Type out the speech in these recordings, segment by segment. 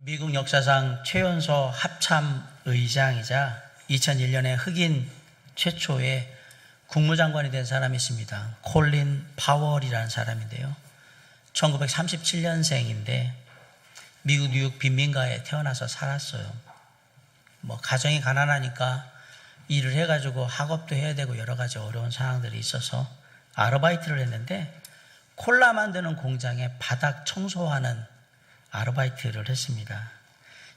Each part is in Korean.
미국 역사상 최연소 합참 의장이자 2001년에 흑인 최초의 국무장관이 된 사람이 있습니다. 콜린 파월이라는 사람인데요. 1937년생인데 미국 뉴욕 빈민가에 태어나서 살았어요. 가정이 가난하니까 일을 해가지고 학업도 해야 되고 여러 가지 어려운 상황들이 있어서 아르바이트를 했는데 콜라 만드는 공장에 바닥 청소하는 아르바이트를 했습니다.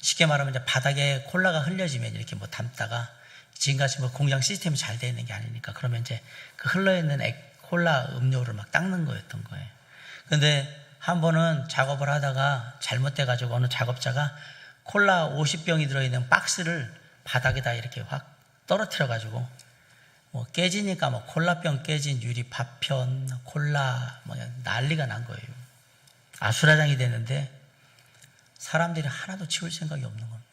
쉽게 말하면 이제 바닥에 콜라가 흘려지면 이렇게 담다가 지금같이 공장 시스템이 잘 되어 있는 게 아니니까 그러면 이제 그 흘러있는 콜라 음료를 막 닦는 거였던 거예요. 근데 한 번은 작업을 하다가 잘못돼가지고 어느 작업자가 콜라 50병이 들어있는 박스를 바닥에다 이렇게 확 떨어뜨려가지고 깨지니까 콜라병 깨진 유리 파편, 콜라 난리가 난 거예요. 아수라장이 되는데 사람들이 하나도 치울 생각이 없는 겁니다.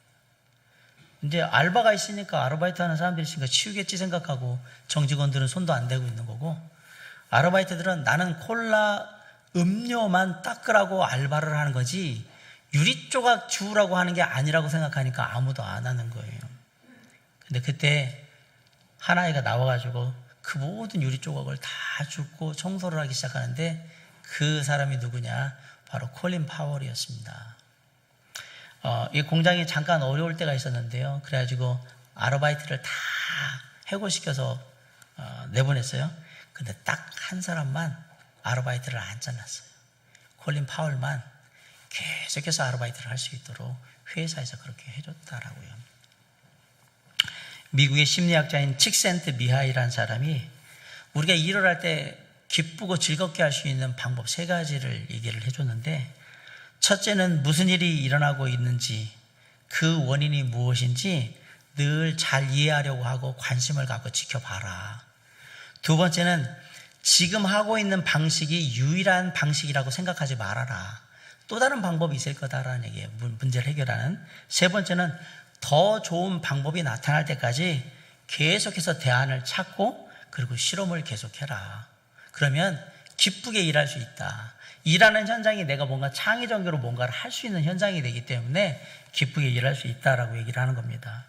근데 알바가 있으니까 아르바이트 하는 사람들이 있으니까 치우겠지 생각하고 정직원들은 손도 안 대고 있는 거고 아르바이트들은 나는 콜라 음료만 닦으라고 알바를 하는 거지 유리 조각 주우라고 하는 게 아니라고 생각하니까 아무도 안 하는 거예요. 근데 그때 한 아이가 나와가지고 그 모든 유리 조각을 다 줍고 청소를 하기 시작하는데 그 사람이 누구냐? 바로 콜린 파월이었습니다. 이 공장이 잠깐 어려울 때가 있었는데요. 그래가지고 아르바이트를 다 해고시켜서 내보냈어요. 근데 딱 한 사람만 아르바이트를 안 잘랐어요. 콜린 파월만 계속해서 아르바이트를 할 수 있도록 회사에서 그렇게 해줬다라고요. 미국의 심리학자인 칙센트 미하이라는 사람이 우리가 일을 할 때 기쁘고 즐겁게 할 수 있는 방법 3가지를 얘기를 해줬는데 첫째는 무슨 일이 일어나고 있는지 그 원인이 무엇인지 늘 잘 이해하려고 하고 관심을 갖고 지켜봐라. 두 번째는 지금 하고 있는 방식이 유일한 방식이라고 생각하지 말아라. 또 다른 방법이 있을 거다라는 얘기예요. 문제를 해결하는. 세 번째는 더 좋은 방법이 나타날 때까지 계속해서 대안을 찾고 그리고 실험을 계속해라. 그러면 기쁘게 일할 수 있다. 일하는 현장이 내가 뭔가 창의적으로 뭔가를 할 수 있는 현장이 되기 때문에 기쁘게 일할 수 있다라고 얘기를 하는 겁니다.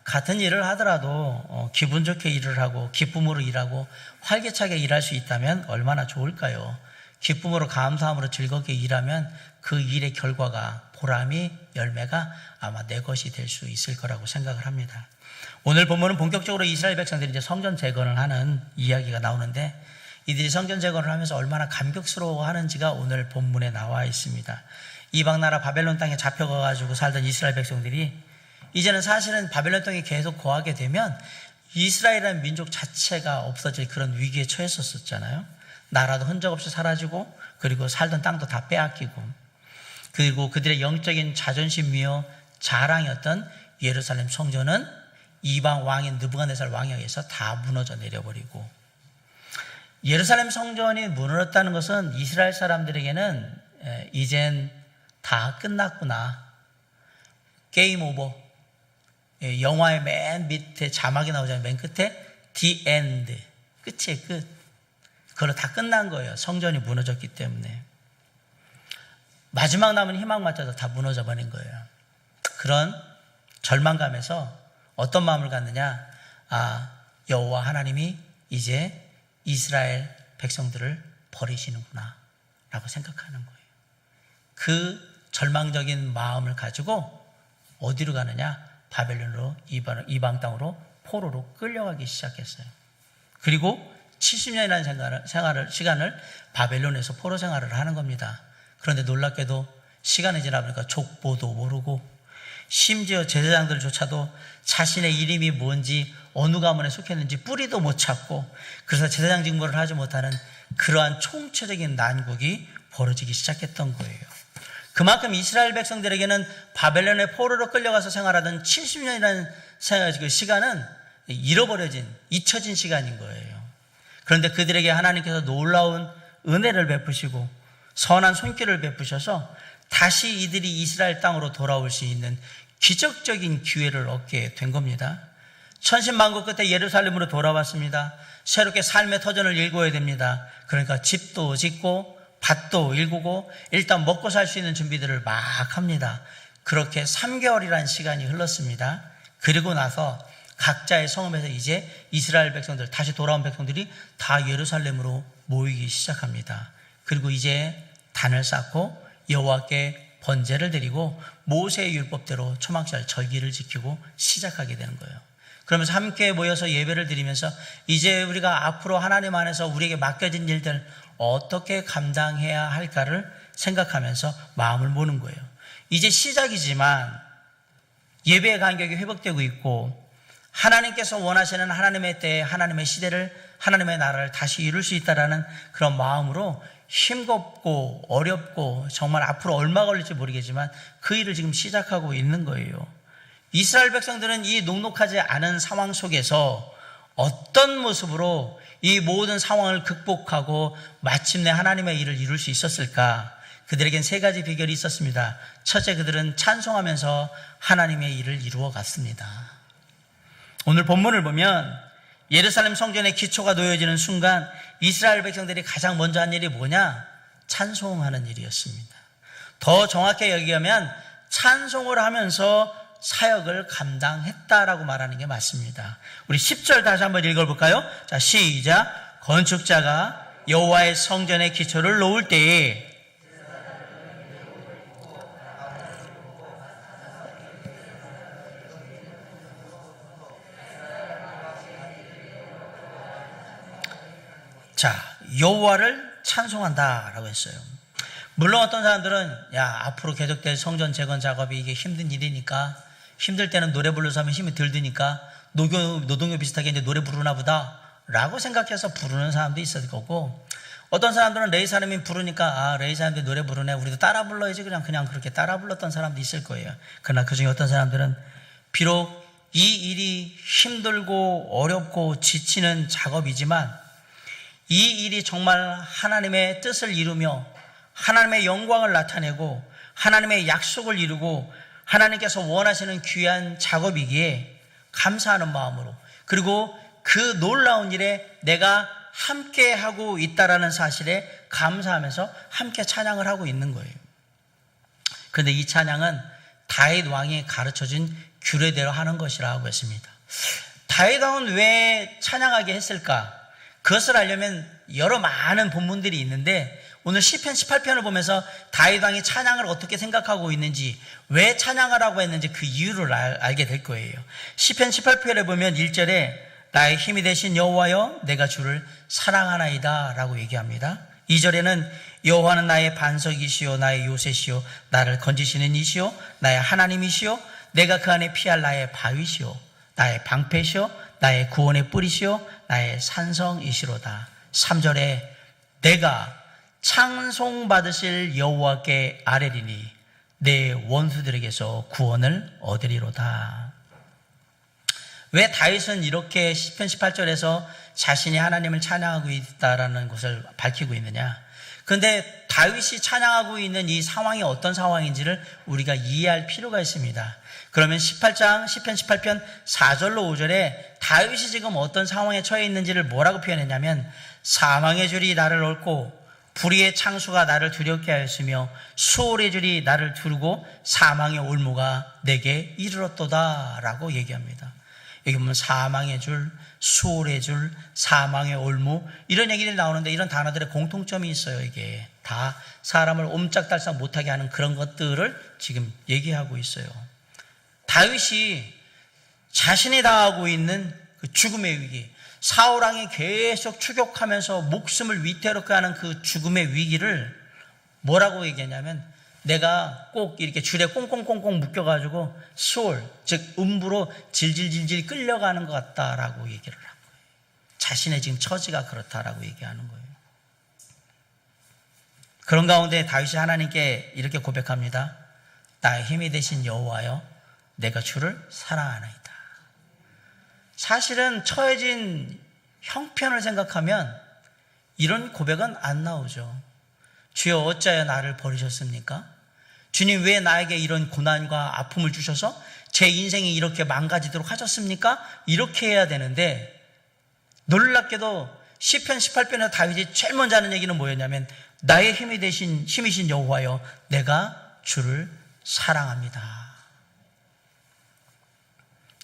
같은 일을 하더라도 기분 좋게 일을 하고 기쁨으로 일하고 활기차게 일할 수 있다면 얼마나 좋을까요? 기쁨으로 감사함으로 즐겁게 일하면 그 일의 결과가 보람이 열매가 아마 내 것이 될 수 있을 거라고 생각을 합니다. 오늘 본문은 본격적으로 이스라엘 백성들이 이제 성전 재건을 하는 이야기가 나오는데 이들이 성전 재건을 하면서 얼마나 감격스러워하는지가 오늘 본문에 나와 있습니다. 이방 나라 바벨론 땅에 잡혀가가지고 살던 이스라엘 백성들이 이제는 사실은 바벨론 땅에 계속 거하게 되면 이스라엘이라는 민족 자체가 없어질 그런 위기에 처했었잖아요. 나라도 흔적 없이 사라지고 그리고 살던 땅도 다 빼앗기고 그리고 그들의 영적인 자존심이요 자랑이었던 예루살렘 성전은 이방 왕인 느부갓네살 왕에 의해서 다 무너져 내려버리고 예루살렘 성전이 무너졌다는 것은 이스라엘 사람들에게는 이젠 다 끝났구나. 게임 오버. 영화의 맨 밑에 자막이 나오잖아요. 맨 끝에 The End. 끝이에요. 끝. 그걸로 다 끝난 거예요. 성전이 무너졌기 때문에. 마지막 남은 희망마저도 다 무너져 버린 거예요. 그런 절망감에서 어떤 마음을 갖느냐? 여호와 하나님이 이제 이스라엘 백성들을 버리시는구나 라고 생각하는 거예요. 그 절망적인 마음을 가지고 어디로 가느냐? 바벨론으로 이방 땅으로 포로로 끌려가기 시작했어요. 그리고 70년이라는 시간을 바벨론에서 포로 생활을 하는 겁니다. 그런데 놀랍게도 시간이 지나 보니까 족보도 모르고 심지어 제사장들조차도 자신의 이름이 뭔지 어느 가문에 속했는지 뿌리도 못 찾고 그래서 제사장 직무를 하지 못하는 그러한 총체적인 난국이 벌어지기 시작했던 거예요. 그만큼 이스라엘 백성들에게는 바벨론의 포로로 끌려가서 생활하던 70년이라는 그 시간은 잊혀진 시간인 거예요. 그런데 그들에게 하나님께서 놀라운 은혜를 베푸시고 선한 손길을 베푸셔서 다시 이들이 이스라엘 땅으로 돌아올 수 있는 기적적인 기회를 얻게 된 겁니다. 천신만고 끝에 예루살렘으로 돌아왔습니다. 새롭게 삶의 터전을 일궈야 됩니다. 그러니까 집도 짓고 밭도 일구고 일단 먹고 살 수 있는 준비들을 막 합니다. 그렇게 3개월이라는 시간이 흘렀습니다. 그리고 나서 각자의 성읍에서 이제 이스라엘 백성들, 다시 돌아온 백성들이 다 예루살렘으로 모이기 시작합니다. 그리고 이제 단을 쌓고 여호와께 번제를 드리고 모세의 율법대로 초막절 절기를 지키고 시작하게 되는 거예요. 그러면서 함께 모여서 예배를 드리면서 이제 우리가 앞으로 하나님 안에서 우리에게 맡겨진 일들 어떻게 감당해야 할까를 생각하면서 마음을 모는 거예요. 이제 시작이지만 예배의 간격이 회복되고 있고 하나님께서 원하시는 하나님의 때에 하나님의 시대를, 하나님의 나라를 다시 이룰 수 있다라는 그런 마음으로 힘겹고 어렵고 정말 앞으로 얼마 걸릴지 모르겠지만 그 일을 지금 시작하고 있는 거예요. 이스라엘 백성들은 이 녹록하지 않은 상황 속에서 어떤 모습으로 이 모든 상황을 극복하고 마침내 하나님의 일을 이룰 수 있었을까? 그들에겐 3가지 비결이 있었습니다. 첫째, 그들은 찬송하면서 하나님의 일을 이루어 갔습니다. 오늘 본문을 보면 예루살렘 성전의 기초가 놓여지는 순간 이스라엘 백성들이 가장 먼저 한 일이 뭐냐? 찬송하는 일이었습니다. 더 정확히 얘기하면 찬송을 하면서 사역을 감당했다라고 말하는 게 맞습니다. 우리 10절 다시 한번 읽어볼까요? 자, 시작. 건축자가 여호와의 성전의 기초를 놓을 때에 자, 여호와를 찬송한다라고 했어요. 물론 어떤 사람들은 앞으로 계속될 성전 재건 작업이 이게 힘든 일이니까 힘들 때는 노래 불러서 하면 힘이 덜 드니까 노동요 비슷하게 이제 노래 부르나 보다 라고 생각해서 부르는 사람도 있을 거고, 어떤 사람들은 레위 사람이 부르니까 레위 사람들이 노래 부르네, 우리도 따라 불러야지, 그냥 그렇게 따라 불렀던 사람도 있을 거예요. 그러나 그중에 어떤 사람들은 비록 이 일이 힘들고 어렵고 지치는 작업이지만 이 일이 정말 하나님의 뜻을 이루며 하나님의 영광을 나타내고 하나님의 약속을 이루고 하나님께서 원하시는 귀한 작업이기에 감사하는 마음으로, 그리고 그 놀라운 일에 내가 함께하고 있다라는 사실에 감사하면서 함께 찬양을 하고 있는 거예요. 그런데 이 찬양은 다윗 왕이 가르쳐준 규례대로 하는 것이라고 했습니다. 다윗 왕은 왜 찬양하게 했을까? 그것을 알려면 여러 많은 본문들이 있는데 오늘 시편 18편을 보면서 다윗 왕이 찬양을 어떻게 생각하고 있는지, 왜 찬양하라고 했는지 그 이유를 알게 될 거예요. 시편 18편에 보면 1절에 나의 힘이 되신 여호와여 내가 주를 사랑하나이다 라고 얘기합니다. 2절에는 여호와는 나의 반석이시요 나의 요새시요 나를 건지시는 이시요 나의 하나님이시요 내가 그 안에 피할 나의 바위시요 나의 방패시요 나의 구원의 뿌리시요 나의 산성이시로다. 3절에 내가 찬송받으실 여호와께 아뢰리니 내 원수들에게서 구원을 얻으리로다. 왜 다윗은 이렇게 시편 18절에서 자신이 하나님을 찬양하고 있다라는 것을 밝히고 있느냐? 그런데 다윗이 찬양하고 있는 이 상황이 어떤 상황인지를 우리가 이해할 필요가 있습니다. 그러면 18장 시편 18편 4절로 5절에 다윗이 지금 어떤 상황에 처해 있는지를 뭐라고 표현했냐면, 사망의 줄이 나를 얽고 불의의 창수가 나를 두렵게 하였으며 수월의 줄이 나를 두르고 사망의 올무가 내게 이르렀도다 라고 얘기합니다. 여기 보면 사망의 줄, 수월의 줄, 사망의 올무 이런 얘기들이 나오는데 이런 단어들의 공통점이 있어요. 이게 다 사람을 옴짝달싹 못하게 하는 그런 것들을 지금 얘기하고 있어요. 다윗이 자신이 당하고 있는 그 죽음의 위기, 사울왕이 계속 추격하면서 목숨을 위태롭게 하는 그 죽음의 위기를 뭐라고 얘기하냐면, 내가 꼭 이렇게 줄에 꽁꽁꽁꽁 묶여가지고 수월, 즉 음부로 질질질질 끌려가는 것 같다라고 얘기를 한 거예요. 자신의 지금 처지가 그렇다라고 얘기하는 거예요. 그런 가운데 다윗이 하나님께 이렇게 고백합니다. 나의 힘이 되신 여호와여 내가 주를 사랑하나이다. 사실은 처해진 형편을 생각하면 이런 고백은 안 나오죠. 주여 어찌하여 나를 버리셨습니까? 주님 왜 나에게 이런 고난과 아픔을 주셔서 제 인생이 이렇게 망가지도록 하셨습니까? 이렇게 해야 되는데, 놀랍게도 시편 18편에서 다윗이 제일 먼저 하는 얘기는 뭐였냐면, 나의 힘이신 여호와여 내가 주를 사랑합니다.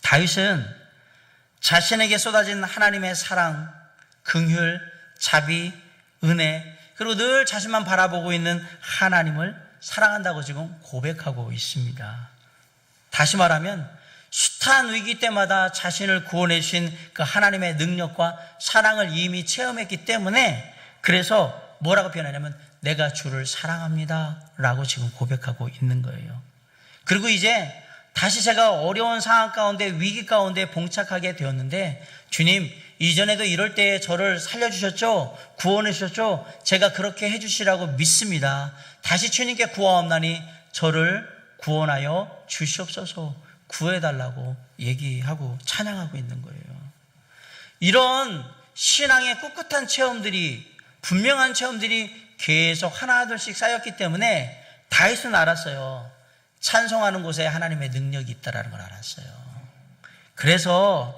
다윗은 자신에게 쏟아진 하나님의 사랑, 긍휼, 자비, 은혜, 그리고 늘 자신만 바라보고 있는 하나님을 사랑한다고 지금 고백하고 있습니다. 다시 말하면 숱한 위기 때마다 자신을 구원해 주신 그 하나님의 능력과 사랑을 이미 체험했기 때문에, 그래서 뭐라고 표현하냐면 내가 주를 사랑합니다 라고 지금 고백하고 있는 거예요. 그리고 이제 다시 제가 어려운 상황 가운데, 위기 가운데 봉착하게 되었는데, 주님, 이전에도 이럴 때 저를 살려주셨죠? 구원해 주셨죠? 제가 그렇게 해주시라고 믿습니다. 다시 주님께 구하옵나니 저를 구원하여 주시옵소서, 구해달라고 얘기하고 찬양하고 있는 거예요. 이런 신앙의 꿋꿋한 체험들이, 분명한 체험들이 계속 하나둘씩 쌓였기 때문에 다윗은 알았어요. 찬송하는 곳에 하나님의 능력이 있다는 걸 알았어요. 그래서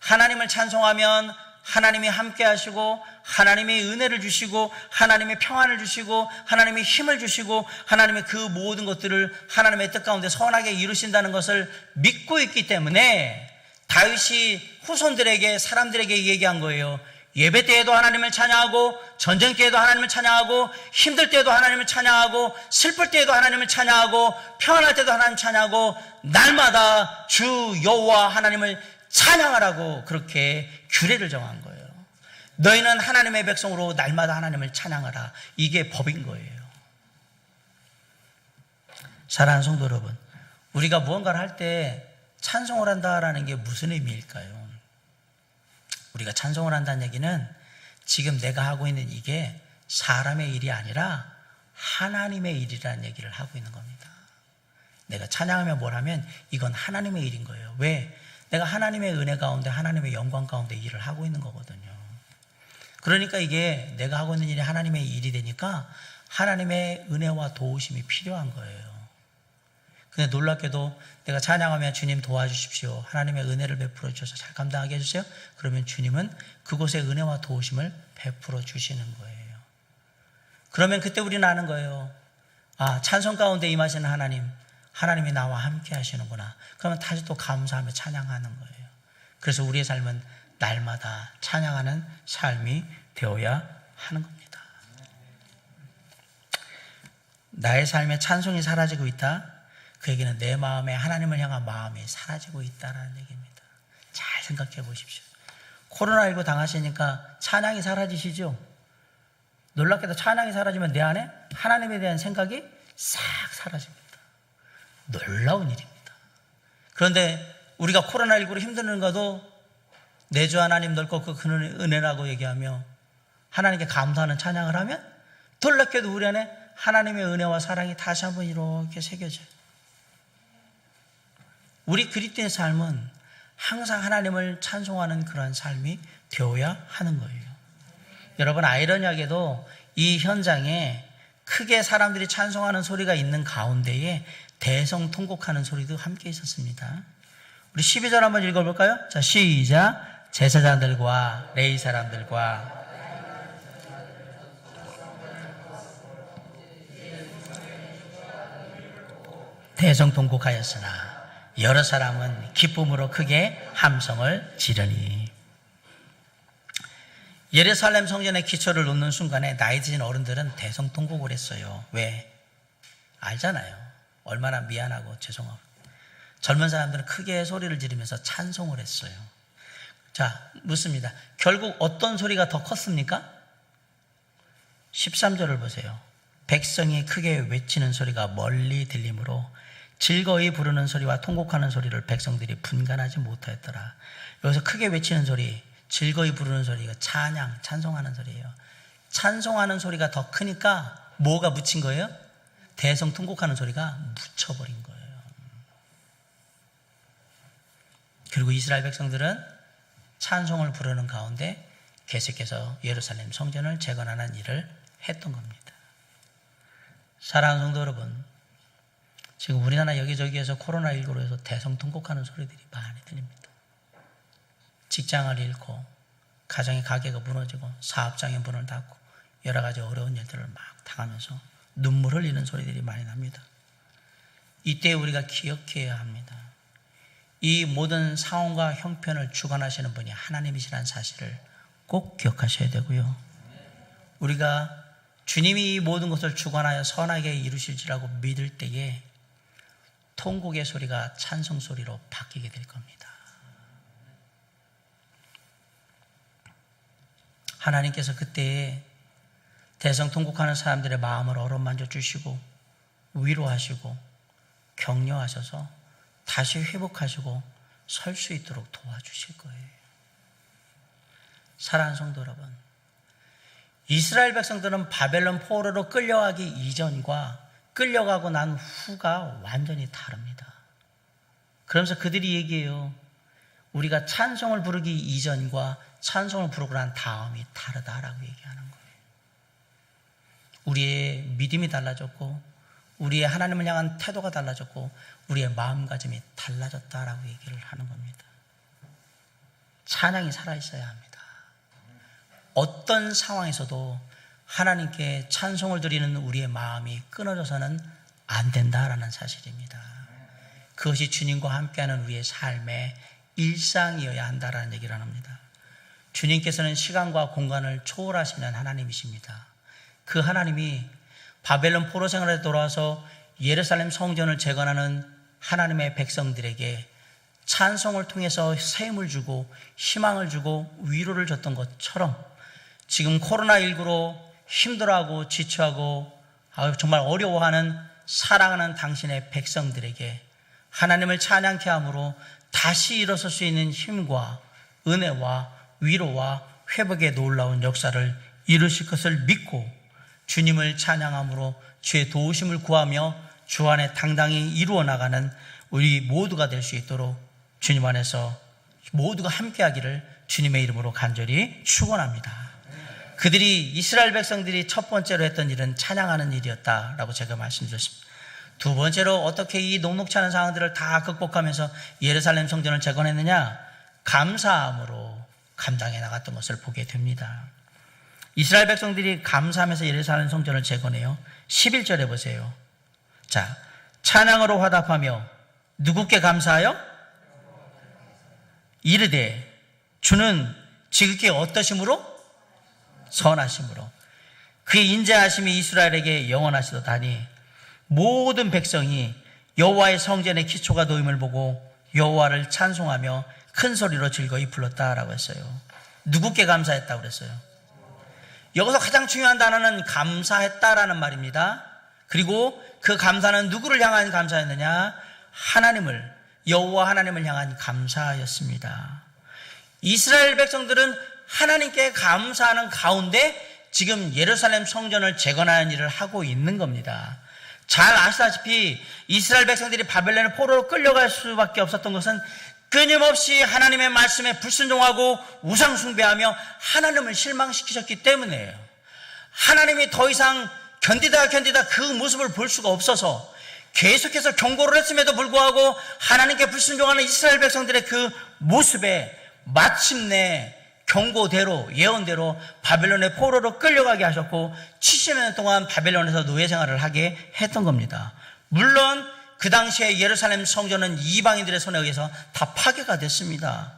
하나님을 찬송하면 하나님이 함께 하시고, 하나님의 은혜를 주시고, 하나님의 평안을 주시고, 하나님의 힘을 주시고, 하나님의 그 모든 것들을 하나님의 뜻 가운데 선하게 이루신다는 것을 믿고 있기 때문에 다윗이 후손들에게, 사람들에게 얘기한 거예요. 예배 때에도 하나님을 찬양하고, 전쟁 때에도 하나님을 찬양하고, 힘들 때에도 하나님을 찬양하고, 슬플 때에도 하나님을 찬양하고, 평안할 때도 하나님을 찬양하고, 날마다 주 여호와 하나님을 찬양하라고 그렇게 규례를 정한 거예요. 너희는 하나님의 백성으로 날마다 하나님을 찬양하라. 이게 법인 거예요. 사랑하는 성도 여러분, 우리가 무언가를 할 때 찬송을 한다라는 게 무슨 의미일까요? 우리가 찬송을 한다는 얘기는 지금 내가 하고 있는 이게 사람의 일이 아니라 하나님의 일이라는 얘기를 하고 있는 겁니다. 내가 찬양하며 뭘 하면 이건 하나님의 일인 거예요. 왜? 내가 하나님의 은혜 가운데, 하나님의 영광 가운데 일을 하고 있는 거거든요. 그러니까 이게 내가 하고 있는 일이 하나님의 일이 되니까 하나님의 은혜와 도우심이 필요한 거예요. 근데 놀랍게도 내가 찬양하면 주님 도와주십시오, 하나님의 은혜를 베풀어 주셔서 잘 감당하게 해주세요, 그러면 주님은 그곳에 은혜와 도우심을 베풀어 주시는 거예요. 그러면 그때 우리는 아는 거예요. 아, 찬송 가운데 임하시는 하나님, 하나님이 나와 함께 하시는구나. 그러면 다시 또 감사하며 찬양하는 거예요. 그래서 우리의 삶은 날마다 찬양하는 삶이 되어야 하는 겁니다. 나의 삶에 찬송이 사라지고 있다? 그 얘기는 내 마음에 하나님을 향한 마음이 사라지고 있다는 얘기입니다. 잘 생각해 보십시오. 코로나19 당하시니까 찬양이 사라지시죠? 놀랍게도 찬양이 사라지면 내 안에 하나님에 대한 생각이 싹 사라집니다. 놀라운 일입니다. 그런데 우리가 코로나19로 힘드는가도 내 주 하나님 넓고 그 은혜라고 얘기하며 하나님께 감사하는 찬양을 하면 놀랍게도 우리 안에 하나님의 은혜와 사랑이 다시 한번 이렇게 새겨져요. 우리 그리스도의 삶은 항상 하나님을 찬송하는 그런 삶이 되어야 하는 거예요. 여러분, 아이러니하게도 이 현장에 크게 사람들이 찬송하는 소리가 있는 가운데에 대성통곡하는 소리도 함께 있었습니다. 우리 12절 한번 읽어볼까요? 자, 시작. 제사장들과 레위 사람들과 대성통곡하였으나 여러 사람은 기쁨으로 크게 함성을 지르니. 예루살렘 성전의 기초를 놓는 순간에 나이 드신 어른들은 대성통곡을 했어요. 왜? 알잖아요. 얼마나 미안하고 죄송하고. 젊은 사람들은 크게 소리를 지르면서 찬송을 했어요. 자, 묻습니다. 결국 어떤 소리가 더 컸습니까? 13절을 보세요. 백성이 크게 외치는 소리가 멀리 들리므로 즐거이 부르는 소리와 통곡하는 소리를 백성들이 분간하지 못하였더라. 여기서 크게 외치는 소리, 즐거이 부르는 소리가 찬양, 찬송하는 소리예요. 찬송하는 소리가 더 크니까 뭐가 묻힌 거예요? 대성통곡하는 소리가 묻혀버린 거예요. 그리고 이스라엘 백성들은 찬송을 부르는 가운데 계속해서 예루살렘 성전을 재건하는 일을 했던 겁니다. 사랑하는 성도 여러분, 지금 우리나라 여기저기에서 코로나19로 해서 대성통곡하는 소리들이 많이 들립니다. 직장을 잃고 가정의 가계가 무너지고 사업장의 문을 닫고 여러 가지 어려운 일들을 막 당하면서 눈물 흘리는 소리들이 많이 납니다. 이때 우리가 기억해야 합니다. 이 모든 상황과 형편을 주관하시는 분이 하나님이시라는 사실을 꼭 기억하셔야 되고요. 우리가 주님이 이 모든 것을 주관하여 선하게 이루실지라고 믿을 때에 통곡의 소리가 찬송 소리로 바뀌게 될 겁니다. 하나님께서 그때에 대성통곡하는 사람들의 마음을 어루만져 주시고 위로하시고 격려하셔서 다시 회복하시고 설 수 있도록 도와주실 거예요. 사랑하는 성도 여러분, 이스라엘 백성들은 바벨론 포로로 끌려가기 이전과 끌려가고 난 후가 완전히 다릅니다. 그러면서 그들이 얘기해요. 우리가 찬송을 부르기 이전과 찬송을 부르고 난 다음이 다르다라고 얘기하는 거예요. 우리의 믿음이 달라졌고 우리의 하나님을 향한 태도가 달라졌고 우리의 마음가짐이 달라졌다라고 얘기를 하는 겁니다. 찬양이 살아있어야 합니다. 어떤 상황에서도 하나님께 찬송을 드리는 우리의 마음이 끊어져서는 안 된다라는 사실입니다. 그것이 주님과 함께하는 우리의 삶의 일상이어야 한다라는 얘기를 합니다. 주님께서는 시간과 공간을 초월하시는 하나님이십니다. 그 하나님이 바벨론 포로 생활에 돌아와서 예루살렘 성전을 재건하는 하나님의 백성들에게 찬송을 통해서 셈을 주고 희망을 주고 위로를 줬던 것처럼 지금 코로나19로 힘들어하고 지쳐하고 정말 어려워하는 사랑하는 당신의 백성들에게 하나님을 찬양케 함으로 다시 일어설 수 있는 힘과 은혜와 위로와 회복의 놀라운 역사를 이루실 것을 믿고 주님을 찬양함으로 주의 도우심을 구하며 주 안에 당당히 이루어 나가는 우리 모두가 될 수 있도록 주님 안에서 모두가 함께하기를 주님의 이름으로 간절히 축원합니다. 그들이 이스라엘 백성들이 첫 번째로 했던 일은 찬양하는 일이었다라고 제가 말씀드렸습니다. 두 번째로 어떻게 이 녹록지 않은 상황들을 다 극복하면서 예루살렘 성전을 재건했느냐? 감사함으로 감당해 나갔던 것을 보게 됩니다. 이스라엘 백성들이 감사하면서 예루살렘 성전을 재건해요. 11절에 보세요. 자, 찬양으로 화답하며 누구께 감사하여? 이르되 주는 지극히 어떠심으로? 선하심으로 그의 인자하심이 이스라엘에게 영원하시도다니 모든 백성이 여호와의 성전의 기초가 놓임을 보고 여호와를 찬송하며 큰 소리로 즐거이 불렀다라고 했어요. 누구께 감사했다고 그랬어요? 여기서 가장 중요한 단어는 감사했다라는 말입니다. 그리고 그 감사는 누구를 향한 감사였느냐? 하나님을, 여호와 하나님을 향한 감사였습니다. 이스라엘 백성들은 하나님께 감사하는 가운데 지금 예루살렘 성전을 재건하는 일을 하고 있는 겁니다. 잘 아시다시피 이스라엘 백성들이 바벨론의 포로로 끌려갈 수밖에 없었던 것은 끊임없이 하나님의 말씀에 불순종하고 우상 숭배하며 하나님을 실망시키셨기 때문이에요. 하나님이 더 이상 견디다 그 모습을 볼 수가 없어서 계속해서 경고를 했음에도 불구하고 하나님께 불순종하는 이스라엘 백성들의 그 모습에 마침내 경고대로 예언대로 바벨론의 포로로 끌려가게 하셨고 70년 동안 바벨론에서 노예 생활을 하게 했던 겁니다. 물론 그 당시에 예루살렘 성전은 이방인들의 손에 의해서 다 파괴가 됐습니다.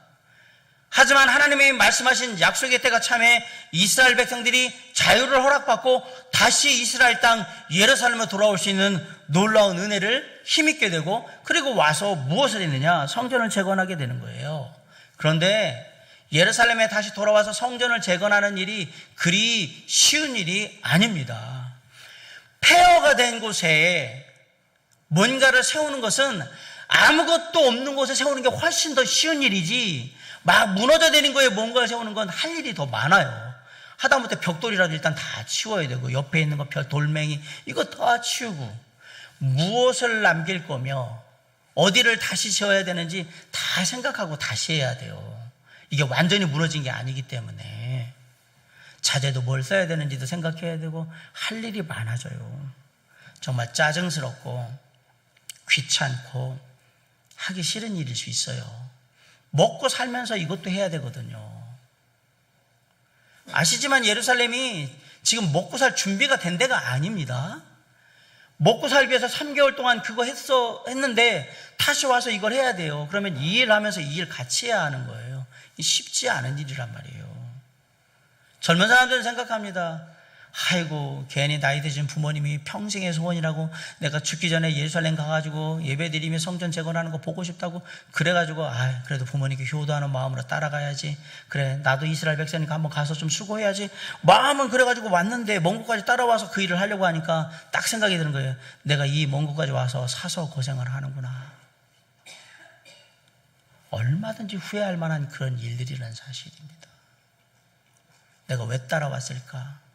하지만 하나님이 말씀하신 약속의 때가 참에 이스라엘 백성들이 자유를 허락받고 다시 이스라엘 땅 예루살렘으로 돌아올 수 있는 놀라운 은혜를 힘입게 되고 그리고 와서 무엇을 했느냐? 성전을 재건하게 되는 거예요. 그런데 예루살렘에 다시 돌아와서 성전을 재건하는 일이 그리 쉬운 일이 아닙니다. 폐허가 된 곳에 뭔가를 세우는 것은 아무것도 없는 곳에 세우는 게 훨씬 더 쉬운 일이지 막 무너져 내린 거에 뭔가를 세우는 건 할 일이 더 많아요. 하다못해 벽돌이라도 일단 다 치워야 되고 옆에 있는 거 돌멩이 이거 다 치우고 무엇을 남길 거며 어디를 다시 세워야 되는지 다 생각하고 다시 해야 돼요. 이게 완전히 무너진 게 아니기 때문에 자재도 뭘 써야 되는지도 생각해야 되고 할 일이 많아져요. 정말 짜증스럽고 귀찮고 하기 싫은 일일 수 있어요. 먹고 살면서 이것도 해야 되거든요. 아시지만 예루살렘이 지금 먹고 살 준비가 된 데가 아닙니다. 먹고 살기 위해서 3개월 동안 그거 했는데 다시 와서 이걸 해야 돼요. 그러면 이 일 하면서 이 일 같이 해야 하는 거예요. 쉽지 않은 일이란 말이에요. 젊은 사람들은 생각합니다. 아이고, 괜히 나이 드신 부모님이 평생의 소원이라고 내가 죽기 전에 예루살렘 가가지고 예배드리며 성전 재건하는 거 보고 싶다고 그래가지고 그래도 부모님께 효도하는 마음으로 따라가야지. 그래, 나도 이스라엘 백성이니까 한번 가서 좀 수고해야지. 마음은 그래가지고 왔는데 먼 곳까지 따라와서 그 일을 하려고 하니까 딱 생각이 드는 거예요. 내가 이 먼 곳까지 와서 사서 고생을 하는구나. 얼마든지 후회할 만한 그런 일들이라는 사실입니다. 내가 왜 따라왔을까?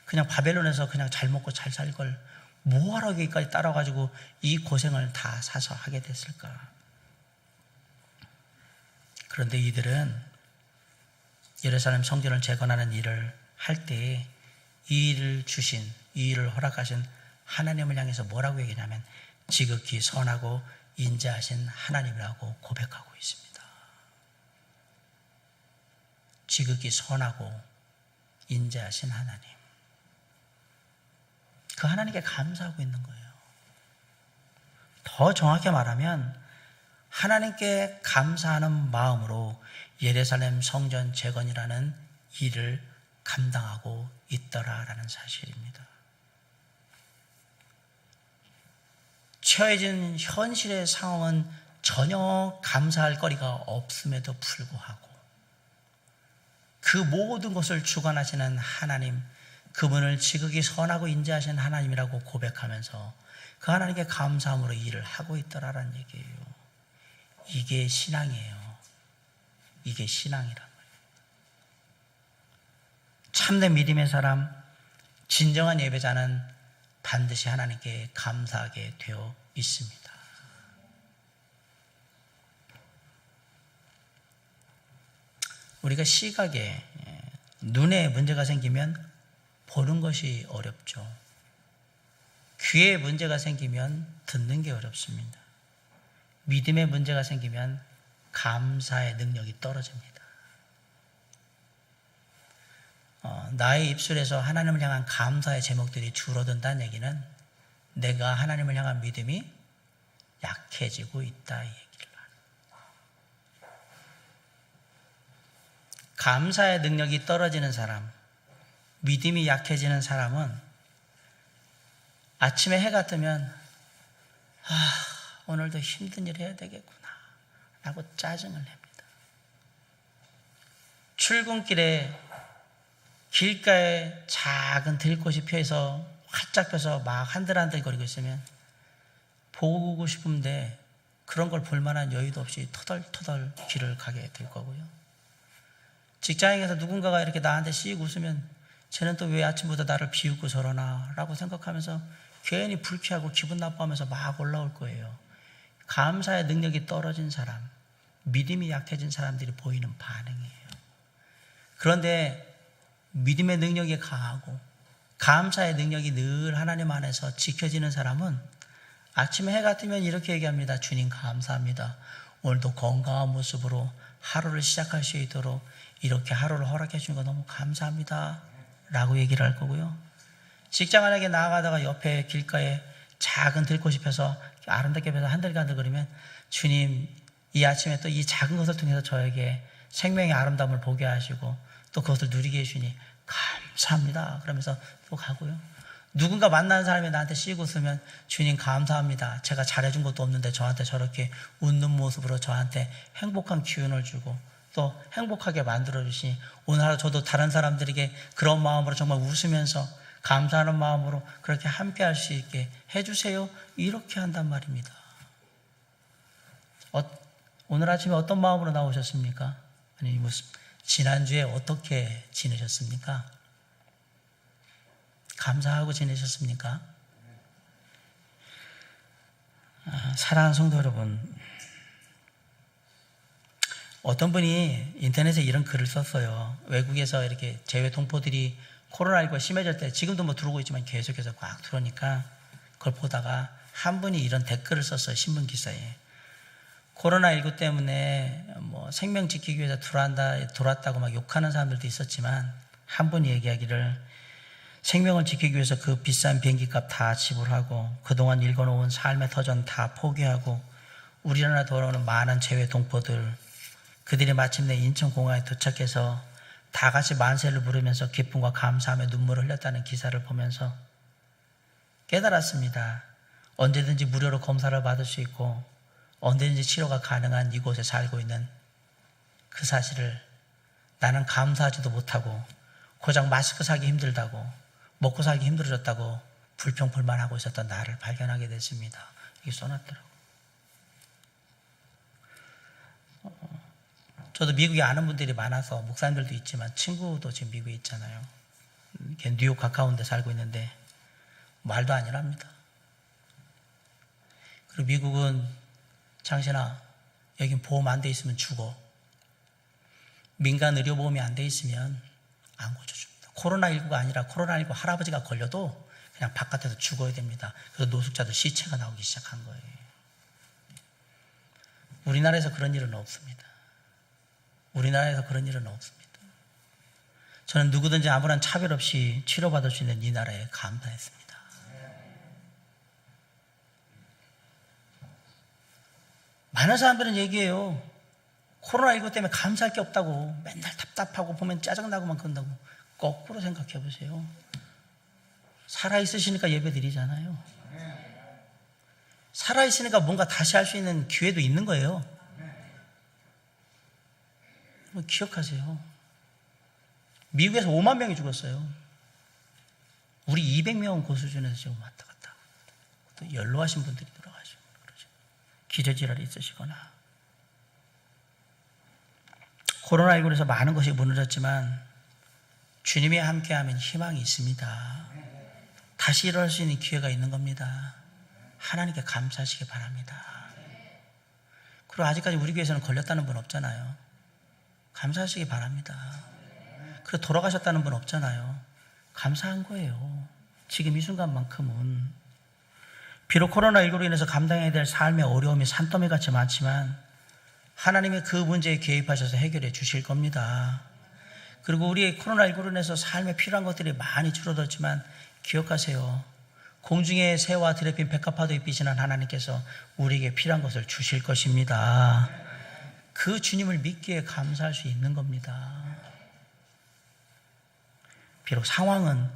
그냥 바벨론에서 그냥 잘 먹고 잘 살 걸 뭐하러 여기까지 따라가지고 이 고생을 다 사서 하게 됐을까? 그런데 이들은 예루살렘 성전을 재건하는 일을 할 때 이 일을 주신, 이 일을 허락하신 하나님을 향해서 뭐라고 얘기하냐면 지극히 선하고 인자하신 하나님이라고 고백하고 있습니다. 지극히 선하고 인자하신 하나님. 그 하나님께 감사하고 있는 거예요. 더 정확히 말하면 하나님께 감사하는 마음으로 예루살렘 성전 재건이라는 일을 감당하고 있더라라는 사실입니다. 처해진 현실의 상황은 전혀 감사할 거리가 없음에도 불구하고 그 모든 것을 주관하시는 하나님, 그분을 지극히 선하고 인자하신 하나님이라고 고백하면서 그 하나님께 감사함으로 일을 하고 있더라라는 얘기예요. 이게 신앙이에요. 이게 신앙이란 말이에요. 참된 믿음의 사람, 진정한 예배자는 반드시 하나님께 감사하게 되어 있습니다. 우리가 시각에, 눈에 문제가 생기면 보는 것이 어렵죠. 귀에 문제가 생기면 듣는 게 어렵습니다. 믿음에 문제가 생기면 감사의 능력이 떨어집니다. 나의 입술에서 하나님을 향한 감사의 제목들이 줄어든다는 얘기는 내가 하나님을 향한 믿음이 약해지고 있다 이 얘기를 하는. 감사의 능력이 떨어지는 사람, 믿음이 약해지는 사람은 아침에 해가 뜨면 오늘도 힘든 일 해야 되겠구나 라고 짜증을 냅니다. 출근길에 길가에 작은 들꽃이 펴서 활짝 펴서 막 한들한들 거리고 있으면 보고 싶은데 그런 걸 볼 만한 여유도 없이 터덜터덜 길을 가게 될 거고요. 직장에 가서 누군가가 이렇게 나한테 씩 웃으면 쟤는 또 왜 아침부터 나를 비웃고 저러나 라고 생각하면서 괜히 불쾌하고 기분 나빠하면서 막 올라올 거예요. 감사의 능력이 떨어진 사람, 믿음이 약해진 사람들이 보이는 반응이에요. 그런데 믿음의 능력이 강하고 감사의 능력이 늘 하나님 안에서 지켜지는 사람은 아침에 해가 뜨면 이렇게 얘기합니다. 주님 감사합니다. 오늘도 건강한 모습으로 하루를 시작할 수 있도록 이렇게 하루를 허락해 주신 거 너무 감사합니다 라고 얘기를 할 거고요. 직장 안에 나아가다가 옆에 길가에 작은 들꽃이 펴서 아름답게 펴서 한들간들거리면 주님 이 아침에 또 이 작은 것을 통해서 저에게 생명의 아름다움을 보게 하시고 또 그것을 누리게 해주니 감사합니다 그러면서 또 가고요. 누군가 만나는 사람이 나한테 씩 웃으면 주님 감사합니다. 제가 잘해준 것도 없는데 저한테 저렇게 웃는 모습으로 저한테 행복한 기운을 주고 또 행복하게 만들어주시니 오늘 하루 저도 다른 사람들에게 그런 마음으로 정말 웃으면서 감사하는 마음으로 그렇게 함께 할 수 있게 해주세요. 이렇게 한단 말입니다. 오늘 아침에 어떤 마음으로 나오셨습니까? 아니 무슨 지난주에 어떻게 지내셨습니까? 감사하고 지내셨습니까? 사랑하는 성도 여러분, 어떤 분이 인터넷에 이런 글을 썼어요. 외국에서 이렇게 재외 동포들이 코로나19가 심해질 때 지금도 뭐 들어오고 있지만 계속해서 꽉 들어오니까 그걸 보다가 한 분이 이런 댓글을 썼어요. 신문 기사에. 코로나19 때문에 뭐 생명 지키기 위해서 돌았다고 막 욕하는 사람들도 있었지만 한 분이 얘기하기를 생명을 지키기 위해서 그 비싼 비행기값 다 지불하고 그동안 일궈놓은 삶의 터전 다 포기하고 우리나라 돌아오는 많은 재외 동포들, 그들이 마침내 인천공항에 도착해서 다 같이 만세를 부르면서 기쁨과 감사하며 눈물을 흘렸다는 기사를 보면서 깨달았습니다. 언제든지 무료로 검사를 받을 수 있고 언제든지 치료가 가능한 이곳에 살고 있는 그 사실을 나는 감사하지도 못하고 고작 마스크 사기 힘들다고 먹고 살기 힘들어졌다고 불평불만하고 있었던 나를 발견하게 됐습니다. 이게 써놨더라고요. 저도 미국에 아는 분들이 많아서 목사님들도 있지만 친구도 지금 미국에 있잖아요. 뉴욕 가까운 데 살고 있는데 말도 아니랍니다. 그리고 미국은 장신아 여긴 보험 안 돼 있으면 죽어. 민간 의료보험이 안 돼 있으면 안 고쳐줍니다. 코로나19가 아니라 코로나19 할아버지가 걸려도 그냥 바깥에서 죽어야 됩니다. 그래서 노숙자들 시체가 나오기 시작한 거예요. 우리나라에서 그런 일은 없습니다. 우리나라에서 그런 일은 없습니다. 저는 누구든지 아무런 차별 없이 치료받을 수 있는 이 나라에 감사했습니다. 많은 사람들은 얘기해요. 코로나19 때문에 감사할 게 없다고 맨날 답답하고 보면 짜증나고만 그런다고. 거꾸로 생각해 보세요. 살아있으시니까 예배 드리잖아요. 살아있으니까 뭔가 다시 할 수 있는 기회도 있는 거예요. 기억하세요. 미국에서 5만 명이 죽었어요. 우리 200명은 그 수준에서 지금 왔다 갔다. 또 연로하신 분들이 돌아가시고 그러죠. 기저질환이 있으시거나. 코로나19로 해서 많은 것이 무너졌지만 주님이 함께하면 희망이 있습니다. 다시 일어날 수 있는 기회가 있는 겁니다. 하나님께 감사하시기 바랍니다. 그리고 아직까지 우리 교회에서는 걸렸다는 분 없잖아요. 감사하시기 바랍니다. 그리고 돌아가셨다는 분 없잖아요. 감사한 거예요. 지금 이 순간만큼은. 비록 코로나19로 인해서 감당해야 될 삶의 어려움이 산더미같이 많지만 하나님이 그 문제에 개입하셔서 해결해 주실 겁니다. 그리고 우리 코로나19로 인해서 삶에 필요한 것들이 많이 줄어들었지만 기억하세요. 공중의 새와 들에 핀 백합화도 입히시는 하나님께서 우리에게 필요한 것을 주실 것입니다. 그 주님을 믿기에 감사할 수 있는 겁니다. 비록 상황은,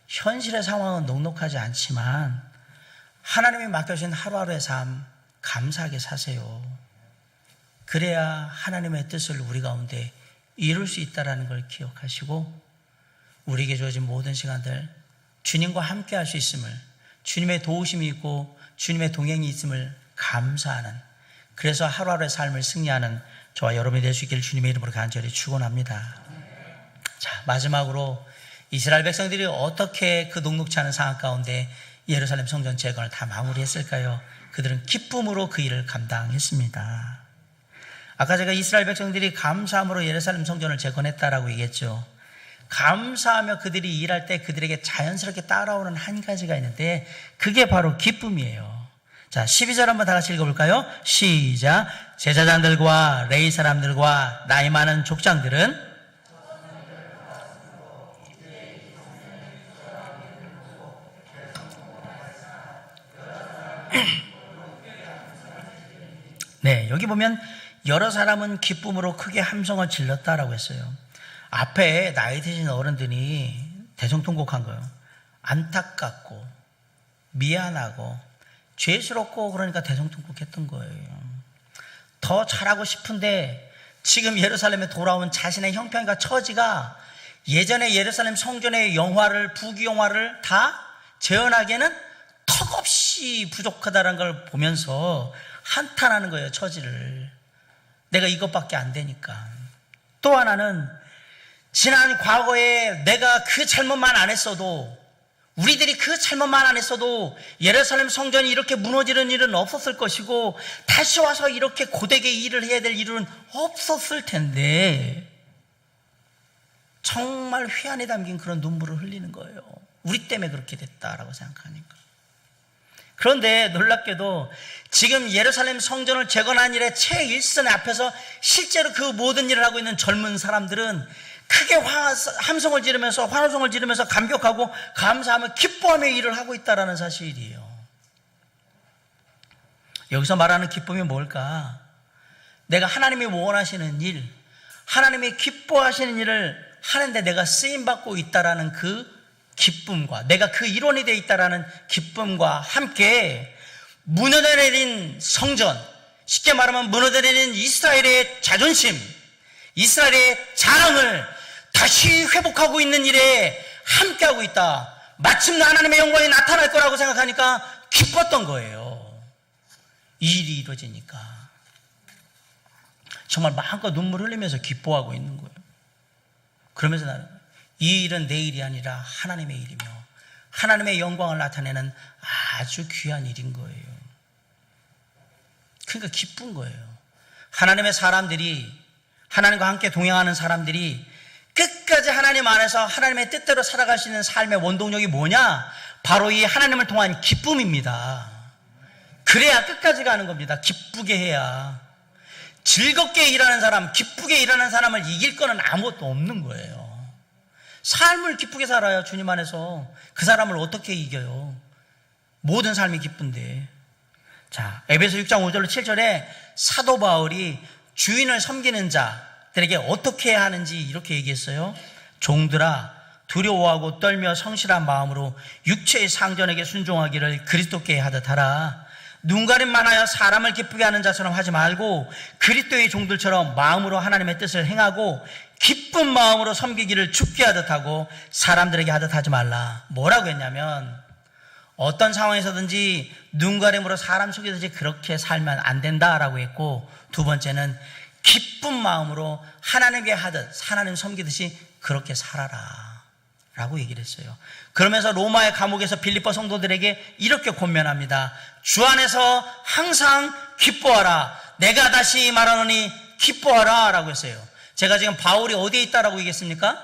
현실의 상황은 녹록하지 않지만 하나님이 맡겨주신 하루하루의 삶 감사하게 사세요. 그래야 하나님의 뜻을 우리 가운데 이룰 수 있다는 걸 기억하시고 우리에게 주어진 모든 시간들 주님과 함께 할 수 있음을, 주님의 도우심이 있고 주님의 동행이 있음을 감사하는, 그래서 하루하루의 삶을 승리하는 저와 여러분이 될 수 있기를 주님의 이름으로 간절히 축원합니다. 자, 마지막으로 이스라엘 백성들이 어떻게 그 녹록지 않은 상황 가운데 예루살렘 성전 재건을 다 마무리했을까요? 그들은 기쁨으로 그 일을 감당했습니다. 아까 제가 이스라엘 백성들이 감사함으로 예루살렘 성전을 재건했다라고 얘기했죠. 감사하며 그들이 일할 때 그들에게 자연스럽게 따라오는 한 가지가 있는데 그게 바로 기쁨이에요. 자, 12절 한번 다 같이 읽어볼까요? 시작. 제사장들과 레위 사람들과 나이 많은 족장들은 네, 여기 보면 여러 사람은 기쁨으로 크게 함성을 질렀다라고 했어요. 앞에 나이 드신 어른들이 대성통곡한 거예요. 안타깝고 미안하고 죄스럽고 그러니까 대성통곡했던 거예요. 더 잘하고 싶은데 지금 예루살렘에 돌아온 자신의 형편과 처지가 예전에 예루살렘 성전의 영화를, 부귀영화를 다 재현하기에는 턱없이 부족하다는 걸 보면서 한탄하는 거예요. 처지를. 내가 이것밖에 안 되니까. 또 하나는 지난 과거에 내가 그 잘못만 안 했어도, 우리들이 그 잘못만 안 했어도 예루살렘 성전이 이렇게 무너지는 일은 없었을 것이고 다시 와서 이렇게 고되게 일을 해야 될 일은 없었을 텐데 정말 회한에 담긴 그런 눈물을 흘리는 거예요. 우리 때문에 그렇게 됐다라고 생각하니까. 그런데 놀랍게도 지금 예루살렘 성전을 재건한 일의 최일선 앞에서 실제로 그 모든 일을 하고 있는 젊은 사람들은 크게 함성을 지르면서 환호성을 지르면서 감격하고 감사하며 기뻐하며 일을 하고 있다는 사실이에요. 여기서 말하는 기쁨이 뭘까? 내가 하나님이 원하시는 일, 하나님이 기뻐하시는 일을 하는데 내가 쓰임받고 있다는 그 기쁨과, 내가 그 일원이 되어 있다는 기쁨과 함께 무너져내린 성전, 쉽게 말하면 무너져내린 이스라엘의 자존심, 이스라엘의 자랑을 다시 회복하고 있는 일에 함께하고 있다. 마침내 하나님의 영광이 나타날 거라고 생각하니까 기뻤던 거예요. 이 일이 이루어지니까 정말 마음껏 눈물 흘리면서 기뻐하고 있는 거예요. 그러면서 나는 이 일은 내 일이 아니라 하나님의 일이며 하나님의 영광을 나타내는 아주 귀한 일인 거예요. 그러니까 기쁜 거예요. 하나님의 사람들이, 하나님과 함께 동행하는 사람들이 끝까지 하나님 안에서 하나님의 뜻대로 살아갈 수 있는 삶의 원동력이 뭐냐? 바로 이 하나님을 통한 기쁨입니다. 그래야 끝까지 가는 겁니다. 기쁘게 해야. 즐겁게 일하는 사람, 기쁘게 일하는 사람을 이길 거는 아무것도 없는 거예요. 삶을 기쁘게 살아야 주님 안에서 그 사람을 어떻게 이겨요? 모든 삶이 기쁜데. 자, 에베소 6장 5절로 7절에 사도 바울이 주인을 섬기는 자들에게 어떻게 해야 하는지 이렇게 얘기했어요. 종들아, 두려워하고 떨며 성실한 마음으로 육체의 상전에게 순종하기를 그리스도께 하듯 하라. 눈가림만 하여 사람을 기쁘게 하는 자처럼 하지 말고 그리스도의 종들처럼 마음으로 하나님의 뜻을 행하고 기쁜 마음으로 섬기기를 죽게 하듯 하고 사람들에게 하듯 하지 말라. 뭐라고 했냐면 어떤 상황에서든지 눈가림으로 사람 속이듯이 그렇게 살면 안 된다라고 했고, 두 번째는 기쁜 마음으로 하나님께 하듯 하나님 섬기듯이 그렇게 살아라 라고 얘기를 했어요. 그러면서 로마의 감옥에서 빌립보 성도들에게 이렇게 권면합니다. 주 안에서 항상 기뻐하라. 내가 다시 말하노니 기뻐하라 라고 했어요. 제가 지금 바울이 어디에 있다라고 얘기했습니까?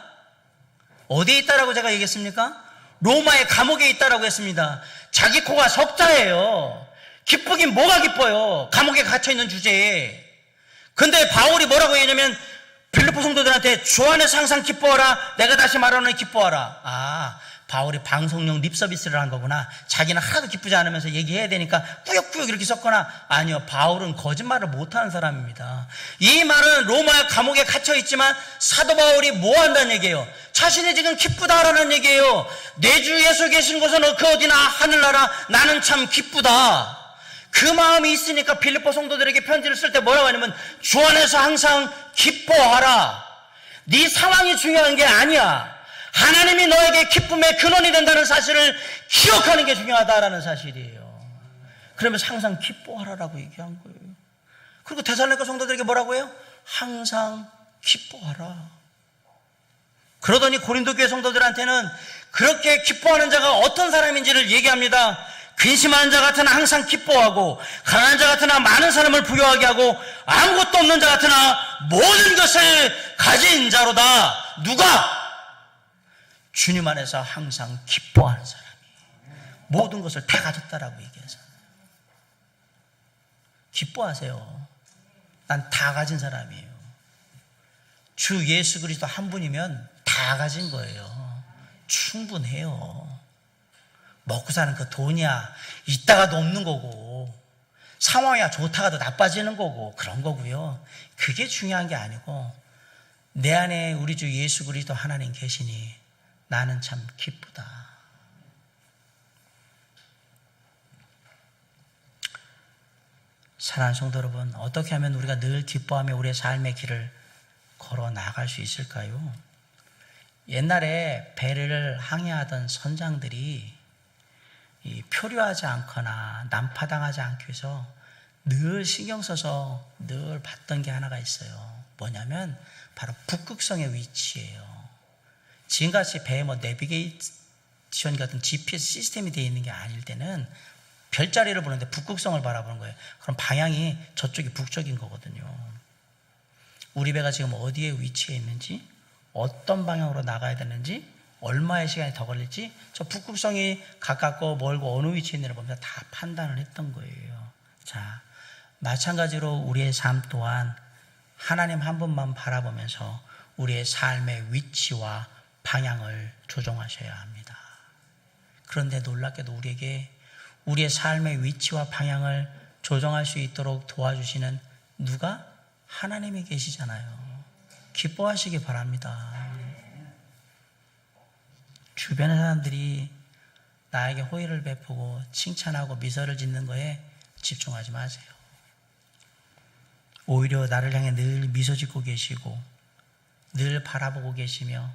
어디에 있다라고 제가 얘기했습니까? 로마의 감옥에 있다라고 했습니다. 자기 코가 석자예요. 기쁘긴 뭐가 기뻐요. 감옥에 갇혀있는 주제에. 근데 바울이 뭐라고 했냐면 빌립보 성도들한테 주 안에서 항상 기뻐하라. 내가 다시 말하노니 기뻐하라. 아, 바울이 방송용 립서비스를 한 거구나. 자기는 하나도 기쁘지 않으면서 얘기해야 되니까 꾸역꾸역 이렇게 썼거나. 아니요, 바울은 거짓말을 못하는 사람입니다. 이 말은 로마 감옥에 갇혀있지만 사도 바울이 뭐 한다는 얘기예요? 자신이 지금 기쁘다라는 얘기예요. 내 주 예수 계신 곳은 그 어디나 하늘나라. 나는 참 기쁘다. 그 마음이 있으니까 빌립보 성도들에게 편지를 쓸 때 뭐라고 하냐면 주 안에서 항상 기뻐하라. 네 상황이 중요한 게 아니야. 하나님이 너에게 기쁨의 근원이 된다는 사실을 기억하는 게 중요하다라는 사실이에요. 그러면서 항상 기뻐하라라고 얘기한 거예요. 그리고 데살로니가 성도들에게 뭐라고 해요? 항상 기뻐하라. 그러더니 고린도 교회 성도들한테는 그렇게 기뻐하는 자가 어떤 사람인지를 얘기합니다. 근심하는 자 같으나 항상 기뻐하고, 가난한 자 같으나 많은 사람을 부유하게 하고, 아무것도 없는 자 같으나 모든 것을 가진 자로다. 누가? 주님 안에서 항상 기뻐하는 사람이 모든 것을 다 가졌다라고 얘기해서. 기뻐하세요. 난 다 가진 사람이에요. 주 예수 그리스도 한 분이면 다 가진 거예요. 충분해요. 먹고 사는 그 돈이야 있다가도 없는 거고, 상황이야 좋다가도 나빠지는 거고, 그런 거고요. 그게 중요한 게 아니고 내 안에 우리 주 예수 그리스도 하나님 계시니 나는 참 기쁘다. 사랑하는 성도 여러분, 어떻게 하면 우리가 늘 기뻐하며 우리의 삶의 길을 걸어 나갈 수 있을까요? 옛날에 배를 항해하던 선장들이 표류하지 않거나 난파당하지 않기 위해서 늘 신경 써서 늘 봤던 게 하나가 있어요. 뭐냐면 바로 북극성의 위치예요. 지금같이 배에 내비게이션 같은 GPS 시스템이 되어 있는 게 아닐 때는 별자리를 보는데 북극성을 바라보는 거예요. 그럼 방향이 저쪽이 북쪽인 거거든요. 우리 배가 지금 어디에 위치해 있는지, 어떤 방향으로 나가야 되는지, 얼마의 시간이 더 걸릴지, 저 북극성이 가깝고 멀고 어느 위치에 있는지를 보면서 다 판단을 했던 거예요. 자, 마찬가지로 우리의 삶 또한 하나님 한 분만 바라보면서 우리의 삶의 위치와 방향을 조정하셔야 합니다. 그런데 놀랍게도 우리에게 우리의 삶의 위치와 방향을 조정할 수 있도록 도와주시는 누가? 하나님이 계시잖아요. 기뻐하시기 바랍니다. 주변의 사람들이 나에게 호의를 베푸고 칭찬하고 미소를 짓는 거에 집중하지 마세요. 오히려 나를 향해 늘 미소 짓고 계시고 늘 바라보고 계시며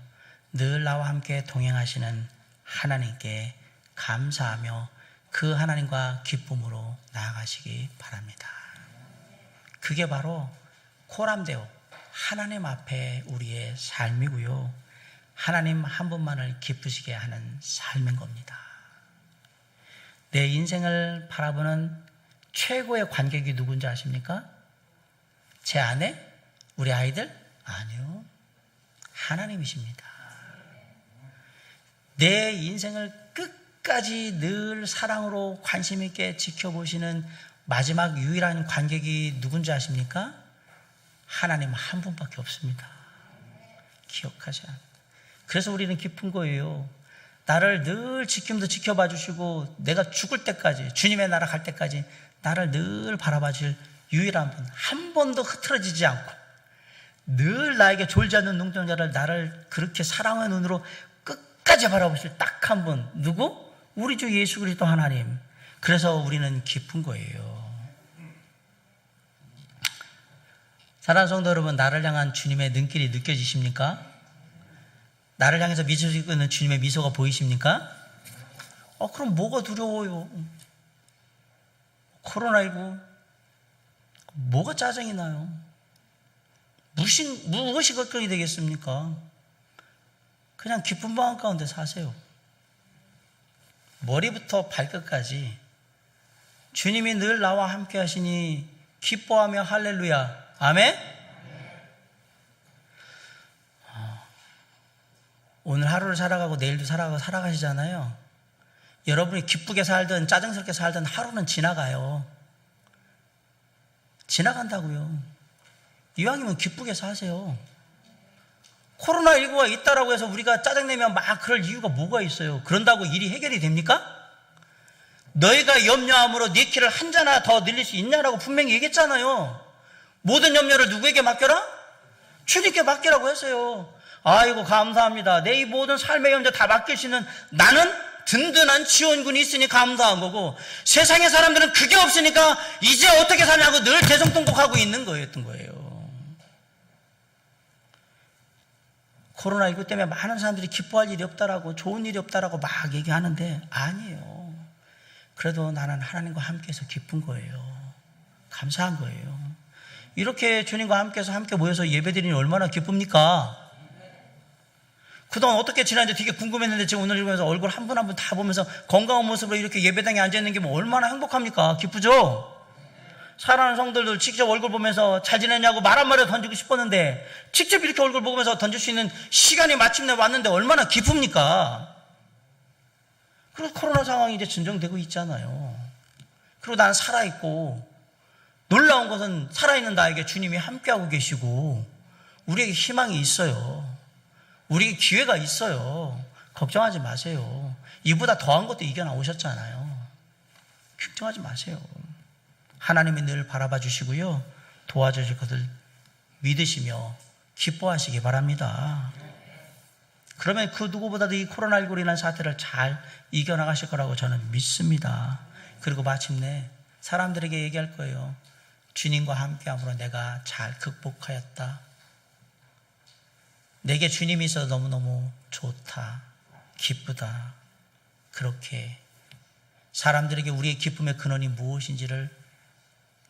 늘 나와 함께 동행하시는 하나님께 감사하며 그 하나님과 기쁨으로 나아가시기 바랍니다. 그게 바로 코람데오, 하나님 앞에 우리의 삶이고요. 하나님 한 분만을 기쁘시게 하는 삶인 겁니다. 내 인생을 바라보는 최고의 관객이 누군지 아십니까? 제 아내? 우리 아이들? 아니요. 하나님이십니다. 내 인생을 끝까지 늘 사랑으로 관심 있게 지켜보시는 마지막 유일한 관객이 누군지 아십니까? 하나님 한 분밖에 없습니다. 기억하셔야 합니다. 그래서 우리는 기쁜 거예요. 나를 늘 지킴도 지켜봐 주시고 내가 죽을 때까지, 주님의 나라 갈 때까지 나를 늘 바라봐 주실 유일한 분, 한 번도 흐트러지지 않고 늘 나에게 졸지 않는 눈동자를 나를 그렇게 사랑의 눈으로 끝까지 바라보실 딱 한 분, 누구? 우리 주 예수 그리스도 하나님. 그래서 우리는 기쁜 거예요. 사랑하는 성도 여러분, 나를 향한 주님의 눈길이 느껴지십니까? 나를 향해서 미소 짓고 있는 주님의 미소가 보이십니까? 그럼 뭐가 두려워요? 코로나19 뭐가 짜증이 나요? 무엇이 걱정이 되겠습니까? 그냥 기쁜 마음 가운데 사세요. 머리부터 발끝까지 주님이 늘 나와 함께 하시니 기뻐하며 할렐루야. 아멘? 오늘 하루를 살아가고 내일도 살아가고 살아가시잖아요. 여러분이 기쁘게 살든 짜증스럽게 살든 하루는 지나가요. 지나간다고요. 이왕이면 기쁘게 사세요. 코로나19가 있다라고 해서 우리가 짜증내면 막 그럴 이유가 뭐가 있어요? 그런다고 일이 해결이 됩니까? 너희가 염려함으로 네 키를 한 자나 더 늘릴 수 있냐라고 분명히 얘기했잖아요. 모든 염려를 누구에게 맡겨라? 주님께 맡기라고 했어요. 아이고 감사합니다. 내 이 모든 삶의 염려 다 맡길 수 있는 나는 든든한 지원군이 있으니 감사한 거고, 세상의 사람들은 그게 없으니까 이제 어떻게 사냐고 늘 대성통곡하고 있는 거였던 거예요. 코로나19 때문에 많은 사람들이 기뻐할 일이 없다라고, 좋은 일이 없다라고 막 얘기하는데 아니에요. 그래도 나는 하나님과 함께해서 기쁜 거예요. 감사한 거예요. 이렇게 주님과 함께해서 함께 모여서 예배드리니 얼마나 기쁩니까? 그동안 어떻게 지났는지 되게 궁금했는데 지금 오늘 읽으면서 얼굴 한 분 한 분 다 보면서 건강한 모습으로 이렇게 예배당에 앉아있는 게 뭐 얼마나 행복합니까? 기쁘죠? 사랑하는 성들도 직접 얼굴 보면서 잘 지냈냐고 말 한마디 던지고 싶었는데 직접 이렇게 얼굴 보면서 던질 수 있는 시간이 마침내 왔는데 얼마나 기쁩니까? 그리고 코로나 상황이 이제 진정되고 있잖아요. 그리고 난 살아있고, 놀라운 것은 살아있는 나에게 주님이 함께하고 계시고 우리에게 희망이 있어요. 우리에게 기회가 있어요. 걱정하지 마세요. 이보다 더한 것도 이겨나오셨잖아요. 걱정하지 마세요. 하나님이 늘 바라봐 주시고요, 도와주실 것을 믿으시며 기뻐하시기 바랍니다. 그러면 그 누구보다도 이 코로나19로 인한 사태를 잘 이겨나가실 거라고 저는 믿습니다. 그리고 마침내 사람들에게 얘기할 거예요. 주님과 함께함으로 내가 잘 극복하였다. 내게 주님이 있어서 너무너무 좋다, 기쁘다. 그렇게 사람들에게 우리의 기쁨의 근원이 무엇인지를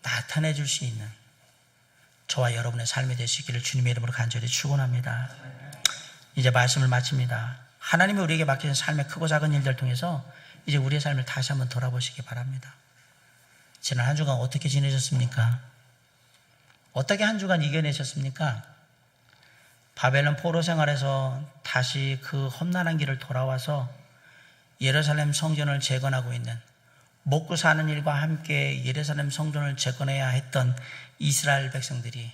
나타내 줄 수 있는 저와 여러분의 삶이 되시기를 주님의 이름으로 간절히 축원합니다. 이제 말씀을 마칩니다. 하나님이 우리에게 맡기신 삶의 크고 작은 일들을 통해서 이제 우리의 삶을 다시 한번 돌아보시기 바랍니다. 지난 한 주간 어떻게 지내셨습니까? 어떻게 한 주간 이겨내셨습니까? 바벨론 포로 생활에서 다시 그 험난한 길을 돌아와서 예루살렘 성전을 재건하고 있는, 먹고 사는 일과 함께 예루살렘 성전을 재건해야 했던 이스라엘 백성들이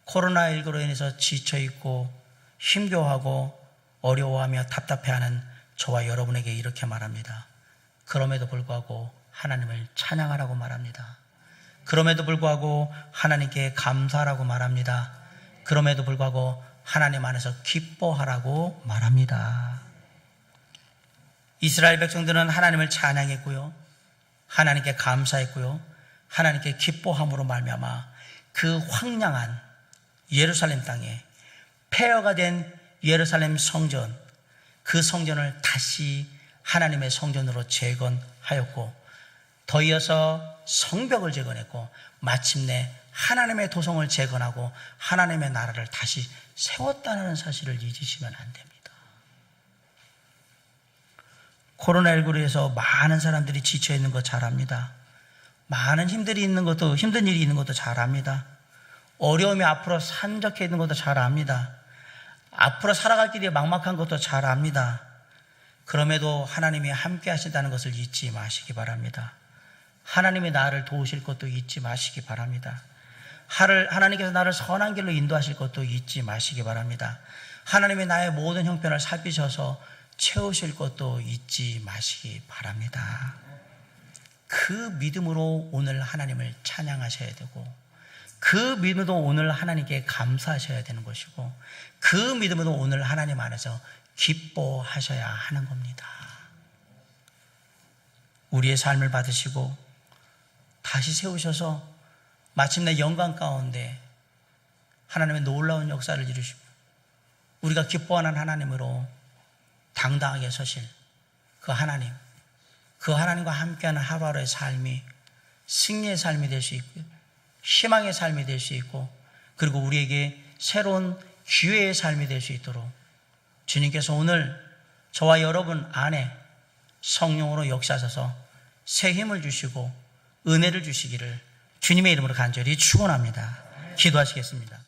코로나19로 인해서 지쳐있고 힘겨워하고 어려워하며 답답해하는 저와 여러분에게 이렇게 말합니다. 그럼에도 불구하고 하나님을 찬양하라고 말합니다. 그럼에도 불구하고 하나님께 감사하라고 말합니다. 그럼에도 불구하고 하나님 안에서 기뻐하라고 말합니다. 이스라엘 백성들은 하나님을 찬양했고요, 하나님께 감사했고요, 하나님께 기뻐함으로 말미암아 그 황량한 예루살렘 땅에 폐허가 된 예루살렘 성전, 그 성전을 다시 하나님의 성전으로 재건하였고, 더 이어서 성벽을 재건했고, 마침내 하나님의 도성을 재건하고 하나님의 나라를 다시 세웠다는 사실을 잊으시면 안 됩니다. 코로나19로 해서 많은 사람들이 지쳐 있는 거 잘 압니다. 많은 힘든 일이 있는 것도 잘 압니다. 어려움이 앞으로 산적해 있는 것도 잘 압니다. 앞으로 살아갈 길이 막막한 것도 잘 압니다. 그럼에도 하나님이 함께 하신다는 것을 잊지 마시기 바랍니다. 하나님이 나를 도우실 것도 잊지 마시기 바랍니다. 하나님께서 나를 선한 길로 인도하실 것도 잊지 마시기 바랍니다. 하나님이 나의 모든 형편을 살피셔서 채우실 것도 잊지 마시기 바랍니다. 그 믿음으로 오늘 하나님을 찬양하셔야 되고, 그 믿음으로 오늘 하나님께 감사하셔야 되는 것이고, 그 믿음으로 오늘 하나님 안에서 기뻐하셔야 하는 겁니다. 우리의 삶을 받으시고 다시 세우셔서 마침내 영광 가운데 하나님의 놀라운 역사를 이루시고 우리가 기뻐하는 하나님으로 당당하게 서실 그 하나님, 그 하나님과 함께하는 하루하루의 삶이 승리의 삶이 될 수 있고요, 희망의 삶이 될 수 있고, 그리고 우리에게 새로운 기회의 삶이 될 수 있도록 주님께서 오늘 저와 여러분 안에 성령으로 역사하셔서 새 힘을 주시고 은혜를 주시기를 주님의 이름으로 간절히 축원합니다. 기도하시겠습니다.